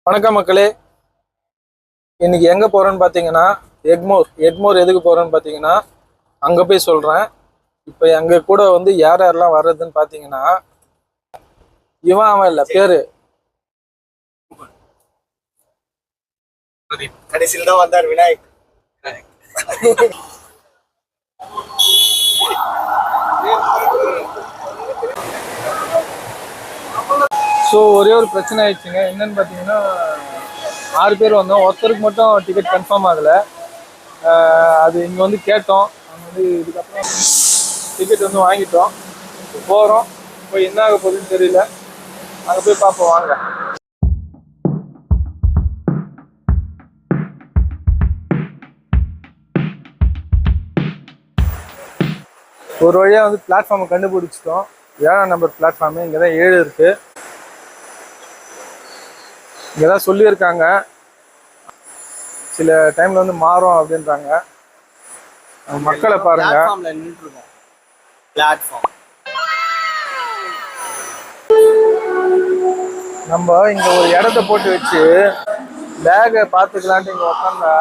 வணக்கம் மக்களே. இன்னைக்கு எங்க போறோன்னு பாத்தீங்கன்னா எக்மோர் எதுக்கு போறோன்னு பாத்தீங்கன்னா அங்க போய் சொல்றேன். இப்ப எங்க கூட வந்து யார் யாரெல்லாம் வர்றதுன்னு பாத்தீங்கன்னா அவன் இல்ல பேரு கடைசியில் தான் வந்தார் விநாயக். ஸோ ஒரே ஒரு பிரச்சனை ஆயிடுச்சுங்க. என்னன்னு பார்த்தீங்கன்னா 6 பேர் வந்தோம், ஒருத்தருக்கு மட்டும் டிக்கெட் கன்ஃபார்ம் ஆகலை. அது இங்கே வந்து கேட்டோம். அவங்க வந்து இதுக்கப்புறம் டிக்கெட் வந்து வாங்கிட்டோம், போகிறோம். இப்போ என்ன ஆக போகுதுன்னு தெரியல, அங்கே போய் பார்ப்போம் வாங்க. ஒரு வழியாக வந்து பிளாட்ஃபார்மை கண்டுபிடிச்சிட்டோம். 7ஆம் நம்பர் பிளாட்ஃபார்மு. இங்கே தான் 7 இருக்குது. இங்கே தான் சொல்லியிருக்காங்க, சில டைமில் வந்து மாறும் அப்படின்றாங்க. மக்களை பாருங்க. நம்ம இங்கே ஒரு இடத்த போட்டு வச்சு பேகை பார்த்துக்கலான்ட்டு இங்கே உட்காந்தா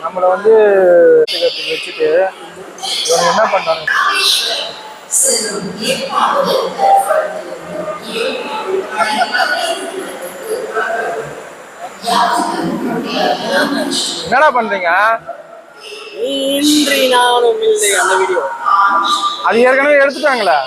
நம்மளை வந்து வச்சுட்டு இவங்க என்ன பண்ணுறாங்க, என்னடா பண்றீங்க? அந்த வீடியோ அது ஏற்கனவே எடுத்துட்டாங்களா?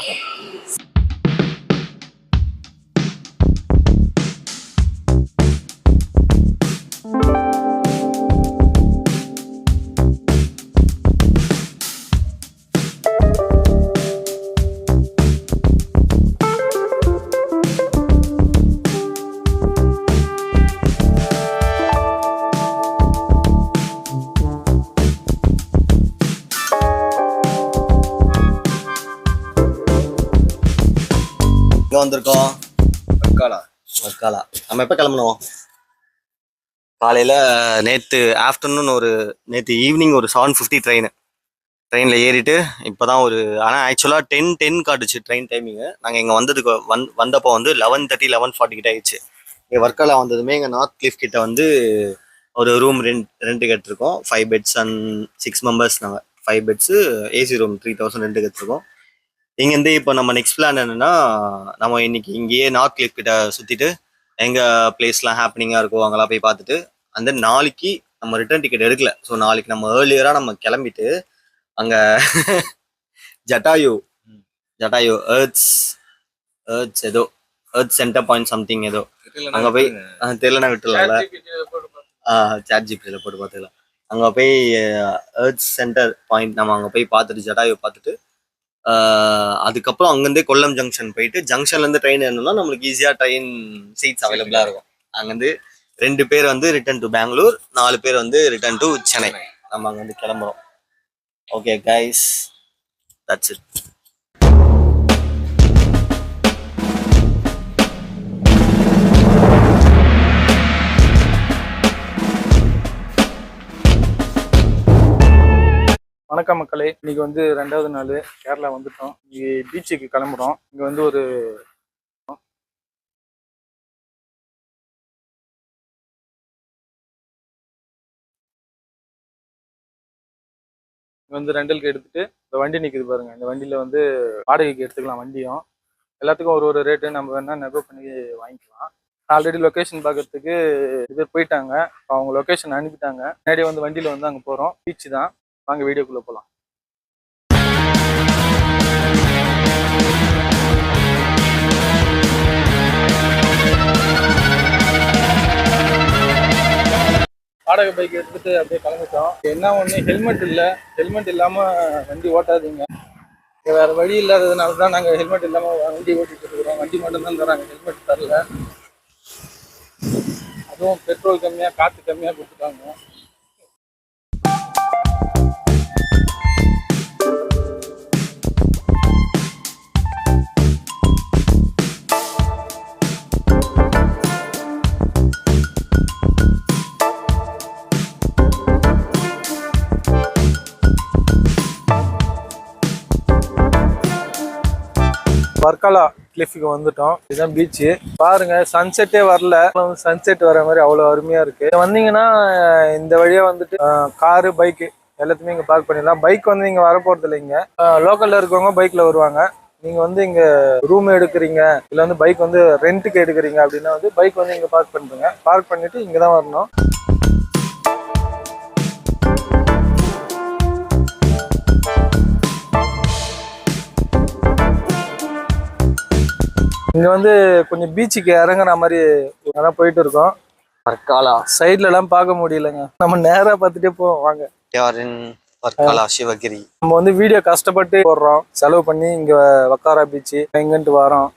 வந்திருக்கோம் வர்க்காலா. நம்ம எப்போ கிளம்பணும்? காலையில் நேற்று ஈவினிங் ஒரு 7:50 ட்ரெயினில் ஏறிட்டு இப்போ தான் ஆனால் ஆக்சுவலாக 10:10 காட்டுச்சு ட்ரெயின் டைமிங்கு. நாங்கள் இங்கே வந்தப்போ வந்து 11:30 11:40 கிட்ட ஆயிடுச்சு. இங்கே வர்க்காலா வந்ததுமே இங்கே நார்த் கிளிஃப் கிட்ட வந்து ஒரு ரூம் ரெண்ட் எடுத்திருக்கோம். 5 பெட்ஸ் அண்ட் 6 மெம்பர்ஸ். நாங்கள் 5 பெட்ஸு ஏசி ரூம் 3000 ரெண்ட் எடுத்திருக்கோம். இங்கேருந்து இப்போ நம்ம நெக்ஸ்ட் பிளான் என்னன்னா, நம்ம இன்னைக்கு இங்கேயே நார்த் கிளிஃப் கிட்ட சுற்றிட்டு எங்கே பிளேஸ்லாம் ஹாப்பனிங்காக இருக்கோ அங்கெல்லாம் போய் பார்த்துட்டு அந்த நாளைக்கு நம்ம ரிட்டர்ன் டிக்கெட் எடுக்கல. ஸோ நாளைக்கு நம்ம ஏர்லியராக நம்ம கிளம்பிட்டு அங்கே ஜட்டாயு எர்த்ஸ் ஏதோ எர்த் சென்டர் பாயிண்ட் சம்திங் ஏதோ அங்கே போய் தெரியலனா விட்டுலாம்ல, சாட் ஜிபிடியில் போட்டு பார்த்துக்கலாம். அங்கே போய் எர்த் சென்டர் பாயிண்ட் நம்ம அங்கே போய் பார்த்துட்டு ஜட்டாயு பார்த்துட்டு அதுக்கப்புறம் அங்கேருந்தே கொல்லம் ஜங்ஷன் போயிட்டு ஜங்ஷன்லேருந்து ட்ரெயின் ஏறணும்னா நம்மளுக்கு ஈஸியாக ட்ரெயின் சீட்ஸ் அவைலபிளாக இருக்கும். அங்கேருந்து 2 பேர் வந்து ரிட்டர்ன் டு பெங்களூர், 4 பேர் வந்து ரிட்டர்ன் டு சென்னை. நம்ம அங்கே வந்து கிளம்புறோம். Okay guys, that's it. வணக்கம் மக்களே. இன்னைக்கு வந்து 2வது நாள் கேரளா வந்துட்டோம். இங்கே பீச்சுக்கு கிளம்புறோம். இங்கே வந்து ரெண்டலுக்கு எடுத்துட்டு இந்த வண்டி நிற்குது பாருங்க. இந்த வண்டியில் வந்து வாடகைக்கு எடுத்துக்கலாம். வண்டியும் எல்லாத்துக்கும் ஒரு ரேட்டு நம்ம வேணா நெகோ பண்ணி வாங்கிக்கலாம். ஆல்ரெடி லொக்கேஷன் பார்க்கறதுக்கு இது போயிட்டாங்க, அவங்க லொக்கேஷன் அனுப்பிட்டாங்க. முன்னாடியே வந்து வண்டியில் வந்து அங்கே போகிறோம். பீச்சு தான். வாங்க வீடியோக்குள்ளே போகலாம். வாடகை பைக் எடுத்துட்டு அப்படியே கிளம்பிட்டோம். என்ன ஒன்று, ஹெல்மெட் இல்லாமல் வண்டி ஓட்டாதீங்க. வேற வழி இல்லாததுனால தான் நாங்கள் ஹெல்மெட் இல்லாமல் வண்டி ஓட்டிட்டு இருக்கிறோம். வண்டி மட்டும்தான் தராங்க, ஹெல்மெட் தரல. அதுவும் பெட்ரோல் கம்மியாக காற்று கம்மியாக கொடுத்துட்டாங்க. வர்க்காலா கிளிஃபுக்கு வந்துட்டோம். இதுதான் பீச்சு. பாருங்க சன்செட்டே வரல, சன்செட் வர மாதிரி அவ்வளோ அருமையா இருக்கு. வந்தீங்கன்னா இந்த வழியா வந்துட்டு காரு பைக்கு எல்லாத்தையுமே இங்க பார்க் பண்ணிடலாம். பைக் வந்து நீங்க வர போறது இல்லைங்க, லோக்கல்ல இருக்கவங்க பைக்ல வருவாங்க. நீங்க வந்து இங்க ரூம் எடுக்கிறீங்க இல்ல வந்து பைக் வந்து ரெண்ட்டுக்கு எடுக்கிறீங்க அப்படின்னா வந்து பைக் வந்து இங்க பார்க் பண்ணுங்க. பார்க் பண்ணிட்டு இங்க தான் வரணும். இங்க வந்து கொஞ்சம் பீச்சுக்கு இறங்குற மாதிரி அதான் போயிட்டு இருக்கோம். வர்க்காலா சைட்ல எல்லாம் பார்க்க முடியலங்க, நம்ம நேரா பார்த்துட்டே போவோம் வாங்க. வர்க்காலா சிவகிரி. நம்ம வந்து வீடியோ கஷ்டப்பட்டு போடுறோம், செலவு பண்ணி இங்க வக்காரா பீச்சு எங்கன்ட்டு வரோம்.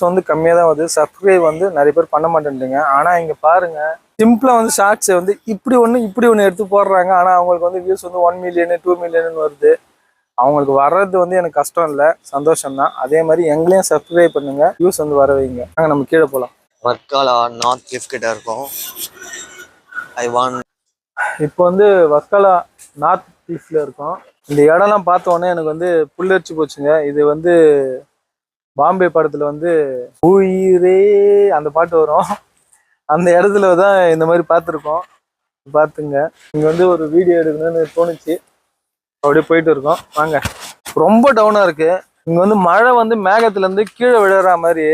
வந்து கம்மியா தான் வருது, சப்ஸ்கிரைப் வந்து நிறைய பேர் பண்ண மாட்டேன்ட்டுங்க. ஆனா இங்க பாருங்க சிம்பிளா வந்து ஷார்ட்ஸ் வந்து இப்படி ஒண்ணு எடுத்து போடுறாங்க. ஆனா அவங்களுக்கு வந்து வியூஸ் வந்து 1 மில்லியன் 2 மில்லியன் வருது. அவங்களுக்கு வர்றது வந்து எனக்கு கஷ்டம் இல்லை, சந்தோஷம் தான். அதே மாதிரி எங்களையும் சப்ஸ்கிரைப் பண்ணுங்க, வியூஸ் வந்து வர வைங்க. நாங்கள் நம்ம கீழே போகலாம். வர்க்காலா நார்த் கிளிஃப் கிட்ட இருக்கோம். இப்போ வந்து வர்க்காலா நார்த் கிளிஃப்ல இருக்கோம். இந்த இடம்லாம் பார்த்த உடனே எனக்கு வந்து புல்லரிச்சு போச்சுங்க. இது வந்து பாம்பே படத்துல வந்து உயிரே அந்த பாட்டு வரும், அந்த இடத்துல தான் இந்த மாதிரி பார்த்துருக்கோம். பார்த்துங்க, இங்க வந்து ஒரு வீடியோ எடுக்கணும்னு தோணுச்சு, அப்படியே போயிட்டு இருக்கோம் வாங்க. ரொம்ப டவுனா இருக்கு. இங்க வந்து மழை வந்து மேகத்துல இருந்து கீழே விழுற மாதிரி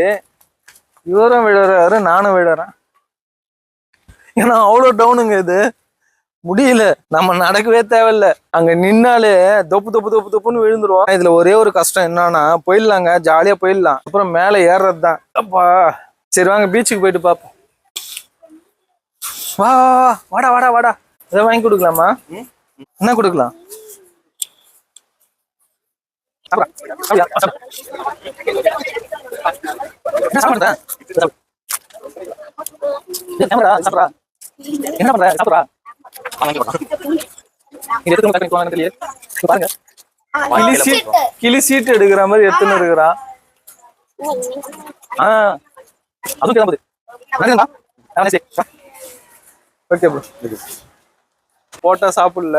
இவரும் விழுறாரு, நானும் விழுறேன். ஏன்னா அவ்வளோ டவுனுங்க, இது முடியல, நம்ம நடக்கவே தேவையில்ல. அங்க நின்னாலே தொப்பு தொப்பு தொப்பு தொப்புன்னு விழுந்துருவோம். இதுல ஒரே ஒரு கஷ்டம் என்னன்னா, போயிடலாங்க, ஜாலியா போயிடலாம், அப்புறம் மேல ஏறுறது தான். அப்பா சரி வாங்க பீச்சுக்கு போயிட்டு பார்ப்போம். வா வாடா வாடா வாடா, இதை வாங்கி கொடுக்கலாமா? என்ன கொடுக்கலாம்? என்ன பண்ற சாப்பிடுறா? கிளி சீட்டு எடுக்கிற மாதிரி எத்தனை இருக்கிறான். ஓகே ப்ரோ, போட்டா சாப்பிடல,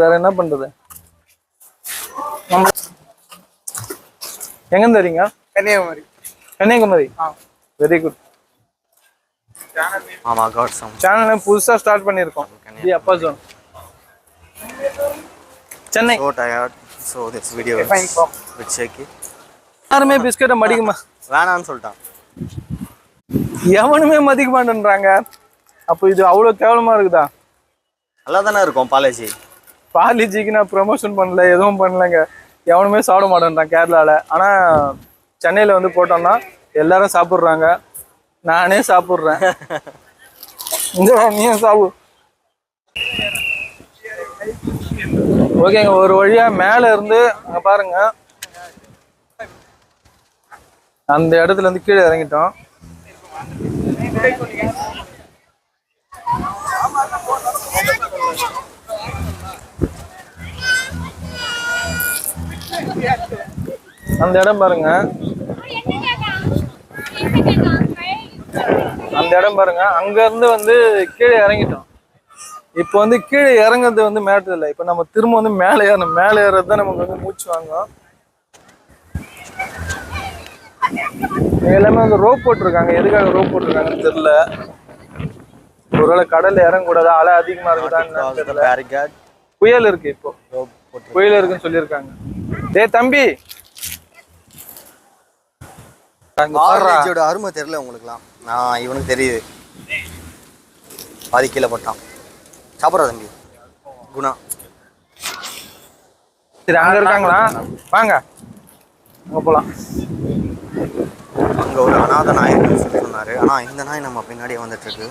வேற என்ன பண்றது? எங்க தெரியுங்க? Kanyakumari. Kanyakumari, very good. Channel புதுசா ஸ்டார்ட் பண்ணிருக்கோம், the Appa zone, Chennai. So this video is bit shaky. யாருமே பிஸ்கட்டை மடிக்குமா வேணான்னு சொல்லிட்டான், எவனுமே மதிக்க மாட்டேன்றாங்க. அப்போ இது அவ்வளோ கேவலமா இருக்குதா? நல்லா தானே இருக்கும் பாலேஜி. பாலிஜிக்கு நான் ப்ரமோஷன் பண்ணல, எதுவும் பண்ணலங்க. எவனுமே சாப்பிட மாட்டேன்றான் கேரளாவில். ஆனால் சென்னையில் வந்து போட்டோம்னா எல்லாரும் சாப்பிட்றாங்க, நானே சாப்பிட்றேன். நீயும் சாப்பிடு. ஓகேங்க, ஒரு வழியா மேல இருந்து அங்க பாருங்க, அந்த இடத்துல இருந்து கீழே இறங்கிட்டோம். அந்த இடம் பாருங்க, அந்த இடம் பாருங்க. அங்க இருந்து வந்து கீழே இறங்கிட்டோம். இப்போ வந்து கீழே இறங்குறது வந்து மேட்டர் இல்லை, இப்போ நம்ம திரும்ப வந்து மேலே ஏறணும். மேலே ஏறது தான் நமக்கு வந்து மூச்சு வாங்கும். எல்லாமே வந்து ரோப் போட்டிருக்காங்க, எதுக்காக ரோப் போட்டிருக்காங்கன்னு தெரியல. ஒருவேளை கடல்ல இறங்கக்கூடாது, அலை அதிகமா இருக்குதான்னு தெரியல. புயல் இருக்கு, இப்போ புயல் இருக்குன்னு சொல்லியிருக்காங்க. டேய் தம்பி, அருமை தெரியல உங்களுக்குலாம், நான் இவனுக்கு தெரியுது. பாதி கீழே போட்டான். சாப்பிட்றா தம்பி குணா. சரி அங்க இருக்காங்களா, வாங்க அங்க போலாம். அங்க ஒரு அநாத நாய் சொன்னாரு, ஆனா இந்த நாய் நம்ம பின்னாடியே வந்துட்டு இருக்கு.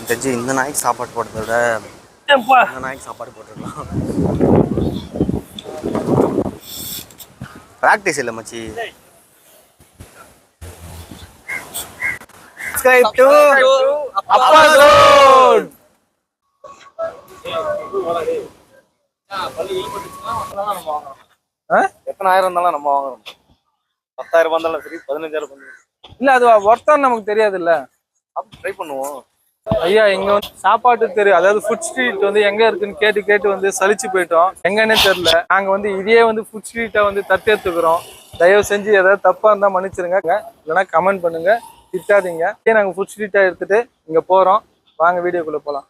தெரிஞ்சு இந்த நாய்க்கு சாப்பாடு போடுறத விட இந்த நாய்க்கு சாப்பாடு போட்டுருக்கலாம். பிராக்டிஸ் இல்லை மச்சி. Subscribe to Appa Zone. எத்தனை ஆயிரம் இருந்தாலும் நம்ம வாங்குறோம். 10,000 இருந்தாலும் சரி, 15,000 இல்ல அது ஒர்த்தான்னு நமக்கு தெரியாது இல்ல, ட்ரை பண்ணுவோம். ஐயா இங்க வந்து சாப்பாட்டு தெரியும், அதாவது ஃபுட் ஸ்ட்ரீட் வந்து எங்க இருக்குன்னு கேட்டு கேட்டு வந்து சலிச்சு போயிட்டோம். எங்கன்னே தெரியல. நாங்க வந்து இதே வந்து ஃபுட் ஸ்ட்ரீட்டை வந்து தத்தெடுத்துக்கிறோம். தயவு செஞ்சு ஏதாவது தப்பா இருந்தா மன்னிச்சிருங்க, இல்லைன்னா கமெண்ட் பண்ணுங்க, திட்டாதீங்க. நாங்க ஃபுட் ஸ்ட்ரீட்டா எடுத்துட்டு இங்க போறோம். வாங்க வீடியோக்குள்ள போலாம்.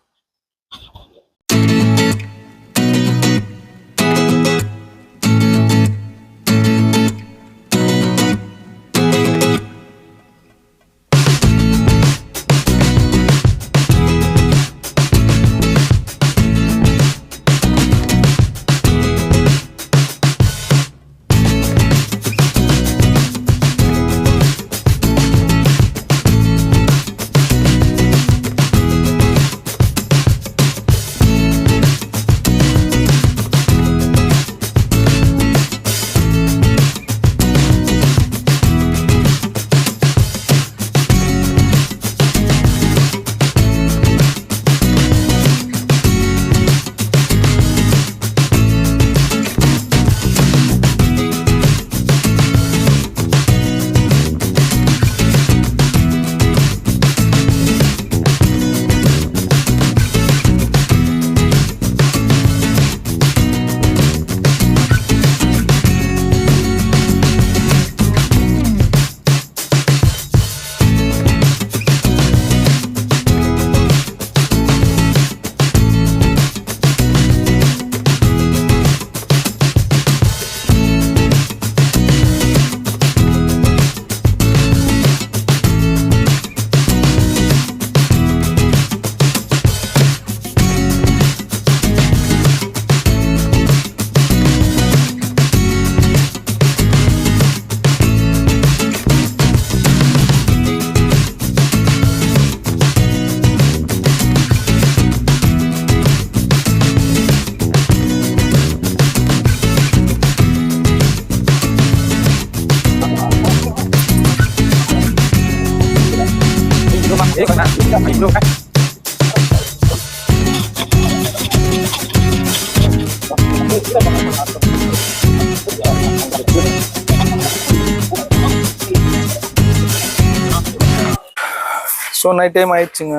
ஸோ நைட் டைம் ஆயிடுச்சுங்க.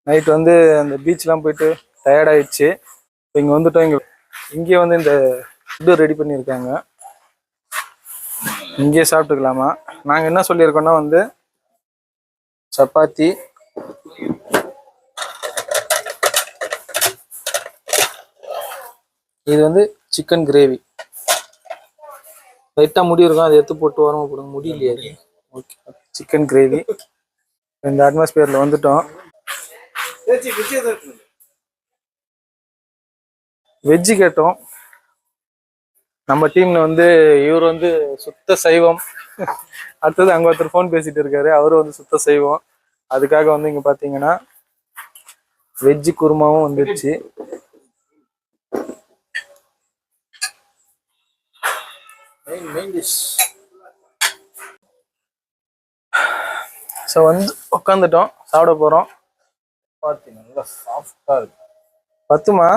நைட் வந்து அந்த பீச்லாம் போயிட்டு டயர்ட் ஆயிடுச்சு. இங்கே வந்துட்டோம். இங்கே வந்து இந்த ஃபுட்டு ரெடி பண்ணியிருக்காங்க, இங்கேயே சாப்பிட்டுக்கலாமா. நாங்கள் என்ன சொல்லியிருக்கோன்னா வந்து சப்பாத்தி, இது வந்து சிக்கன் கிரேவி. லைட்டாக முடி இருக்கும், அதை எடுத்து போட்டு வரமா போடுங்க, முடியலையே. Okay, chicken gravy. இந்த அட்மாஸ்பியரில் வந்துட்டோம். வெஜ்ஜு கேட்டோம். நம்ம டீம்ல வந்து இவர் வந்து சுத்த சைவம். அடுத்தது அங்கே ஒருத்தர் ஃபோன் பேசிட்டு இருக்காரு, அவரும் வந்து சுத்த சைவம். அதுக்காக வந்து இங்கே பார்த்தீங்கன்னா வெஜ்ஜு குருமாவும் வந்துடுச்சு. ஸோ வந்து உட்காந்துட்டோம், சாப்பிட போகிறோம். சப்பாத்தி நல்லா சாஃப்டா இருக்கு. பத்துமா?